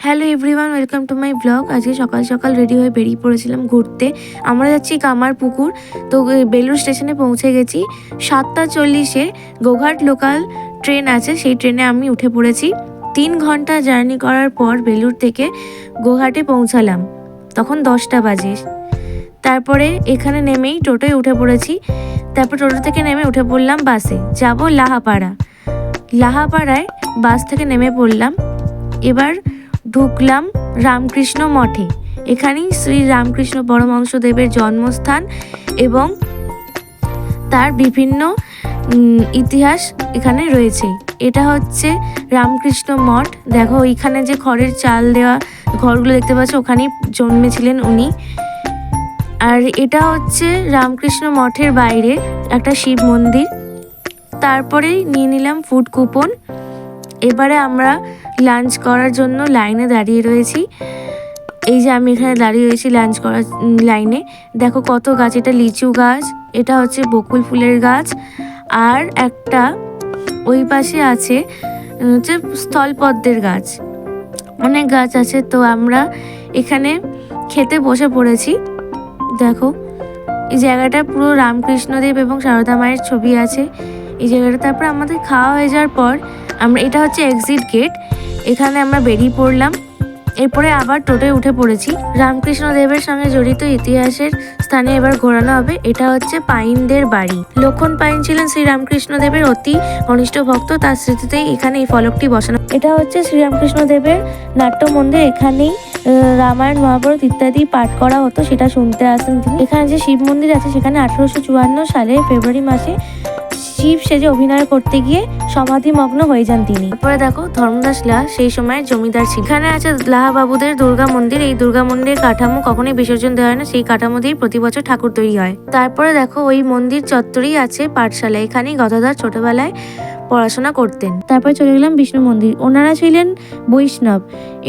Hello everyone, welcome to my blog. আজকে সকাল সকাল রেডি হয়ে বেরিয়ে পড়েছিলাম ঘুরতে। আমরা যাচ্ছি কামারপুকুর। তো বেলুড় স্টেশনে পৌঁছে গেছি। 7:40-এ গোঘাট লোকাল ট্রেন আছে, সেই ট্রেনে আমি উঠে পড়েছি। 3 ঘন্টা জার্নি করার পর বেলুড় থেকে গোঘাটে পৌঁছালাম, তখন 10টা বাজে। তারপরে এখানে নেমেই টোটোয় উঠে পড়েছি। তারপর টোটো থেকে নেমে উঠে পড়লাম বাসে, যাব লাহাপাড়া। লাহাপাড়ায় বাস থেকে নেমে পড়লাম। এবার ঢুকলাম রামকৃষ্ণ মঠে। এখানেই শ্রী রামকৃষ্ণ পরমহংসদেবের জন্মস্থান এবং তার বিভিন্ন ইতিহাস এখানে রয়েছে। এটা হচ্ছে রামকৃষ্ণ মঠ। দেখো এইখানে যে খড়ের চাল দেওয়া ঘরগুলো দেখতে পাচ্ছ, ওখানেই জন্মেছিলেন উনি। আর এটা হচ্ছে রামকৃষ্ণ মঠের বাইরে একটা শিব মন্দির। তারপরেই নিয়ে নিলাম ফুড কুপন। এবারে আমরা লাঞ্চ করার জন্য লাইনে দাঁড়িয়ে রয়েছি। এই যে আমি এখানে দাঁড়িয়ে রয়েছি লাঞ্চ করার লাইনে। দেখো কত গাছ, এটা লিচু গাছ, এটা হচ্ছে বকুল ফুলের গাছ, আর একটা ওই পাশে আছে হচ্ছে স্থলপদ্মের গাছ। অনেক গাছ আছে। তো আমরা এখানে খেতে বসে পড়েছি। দেখো এই জায়গাটা পুরো রামকৃষ্ণদেব এবং সারদা মায়ের ছবি আছে এই জায়গাটা। তারপর আমাদের খাওয়া হয়ে যাওয়ার পর এটা হচ্ছে এক্সিট গেট, এখানে আমরা বেরিয়ে পড়লাম। এরপরে আবার টোটোয় উঠে পড়েছি। রামকৃষ্ণ দেবের সঙ্গে জড়িত ইতিহাসের স্থানে এবার ঘোরানো হবে। এটা হচ্ছে পাইনদের বাড়ি। লক্ষণ পাইন ছিলেন শ্রী রামকৃষ্ণ দেবের অতি ঘনিষ্ঠ ভক্ত। তার স্মৃতিতেই এখানে এই ফলকটি বসানো। এটা হচ্ছে শ্রীরামকৃষ্ণ দেবের নাট্য মন্দির। এখানেই রামায়ণ, মহাভারত ইত্যাদি পাঠ করা হতো, সেটা শুনতে আসেন তিনি। এখানে যে শিব মন্দির আছে সেখানে 1854 সালে ফেব্রুয়ারি মাসে শিব সেজে অভিনয় করতে গিয়ে সমাধিমগ্ন হয়ে যান তিনি। তারপরে দেখো ধর্মদাস লাহা সেই সময়ের জমিদার ছিল। এখানে আছে লাহা বাবুদের দুর্গা মন্দির। এই দুর্গা মন্দিরের কাঠামো কখনোই বিসর্জন দেওয়া হয় না, সেই কাঠামো দিয়েই প্রতি বছর ঠাকুর তৈরি হয়। তারপরে দেখো ওই মন্দির চত্বরেই আছে পাঠশালা। এখানেই গদাধর ছোটবেলায় পড়াশোনা করতেন। তারপরে চলে গেলাম বিষ্ণু মন্দির। ওনারা ছিলেন বৈষ্ণব।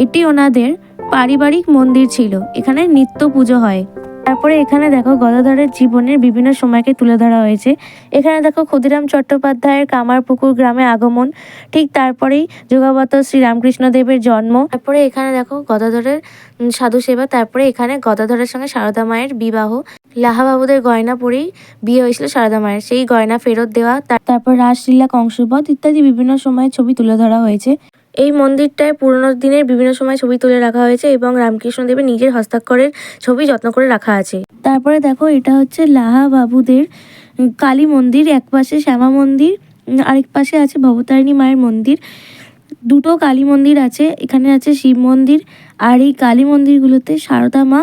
এটি ওনাদের পারিবারিক মন্দির ছিল। এখানে নিত্য পুজো হয়। তারপরে এখানে দেখো গদাধরের জীবনের বিভিন্ন সময়কে তুলে ধরা হয়েছে। এখানে দেখো ক্ষুদিরাম চট্টোপাধ্যায়ের কামারপুকুর গ্রামে আগমন, ঠিক তারপরেই যোগাবত শ্রী রামকৃষ্ণদেবের জন্ম। তারপরে এখানে দেখো গদাধরের সাধু সেবা। তারপরে এখানে গদাধরের সঙ্গে সারদা মায়ের বিবাহ। লাহা বাবুদের গয়না পরেই বিয়ে হয়েছিল সারদা মায়ের, সেই গয়না ফেরত দেওয়া। তারপর রাসলীলা, কংসবধ ইত্যাদি বিভিন্ন সময়ের ছবি তুলে ধরা হয়েছে। এই মন্দিরটায় পুরোনো দিনের বিভিন্ন সময় ছবি তুলে রাখা হয়েছে এবং রামকৃষ্ণদেবের নিজের হস্তাক্ষরের ছবি যত্ন করে রাখা আছে। তারপরে দেখো এটা হচ্ছে লাহা বাবুদের কালী মন্দির। এক পাশে শ্যামা মন্দির, আরেক পাশে আছে ভবতারিণী মায়ের মন্দির। দুটো কালী মন্দির আছে। এখানে আছে শিব মন্দির, আর এই কালী মন্দিরগুলোতে সারদা মা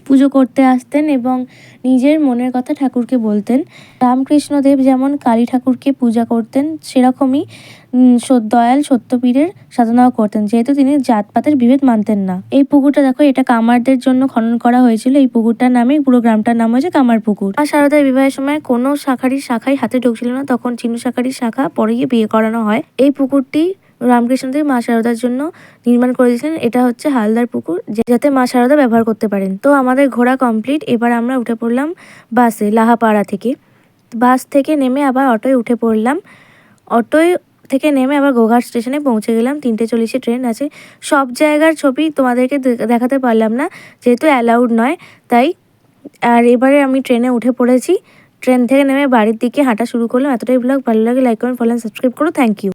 পুজো করতে আসতেন এবং নিজের মনের কথা ঠাকুরকে বলতেন। রামকৃষ্ণদেব যেমন কালী ঠাকুরকে পূজা করতেন, সেরকমই দয়াল সত্যপীরের সাধনাও করতেন, যেহেতু তিনি জাতপাতের বিভেদ মানতেন না। এই পুকুরটা দেখো, এটা কামারদের জন্য খনন করা হয়েছিল। এই পুকুরটার নামে পুরো গ্রামটার নাম হয়েছে কামারপুকুর। আর সারদার বিবাহের সময় কোনো শাখাই হাতে ঢুকছিল না, তখন চিহ্ন শাখারির শাখা পরে গিয়ে বিয়ে করানো হয়। এই পুকুরটি রামকৃষ্ণদেব মা শারদার জন্য নির্মাণ করে দিয়েছিলেন। এটা হচ্ছে হালদার পুকুর, যাতে মা শারদা ব্যবহার করতে পারেন। তো আমাদের ঘোরা কমপ্লিট। এবার আমরা উঠে পড়লাম বাসে লাহাপাড়া থেকে। বাস থেকে নেমে আবার অটোয় উঠে পড়লাম। অটোয় থেকে নেমে আবার গোঘাট স্টেশনে পৌঁছে গেলাম। 3:40 ট্রেন আছে। সব জায়গার ছবি তোমাদেরকে দেখাতে পারলাম না, যেহেতু অ্যালাউড নয় তাই। আর এবারে আমি ট্রেনে উঠে পড়েছি। ট্রেন থেকে নেমে বাড়ির দিকে হাঁটা শুরু করলাম। এতটাই ব্লগ ভালো লাগে লাইক কমেন্ট, ফলো, সাবস্ক্রাইব করো। Thank you.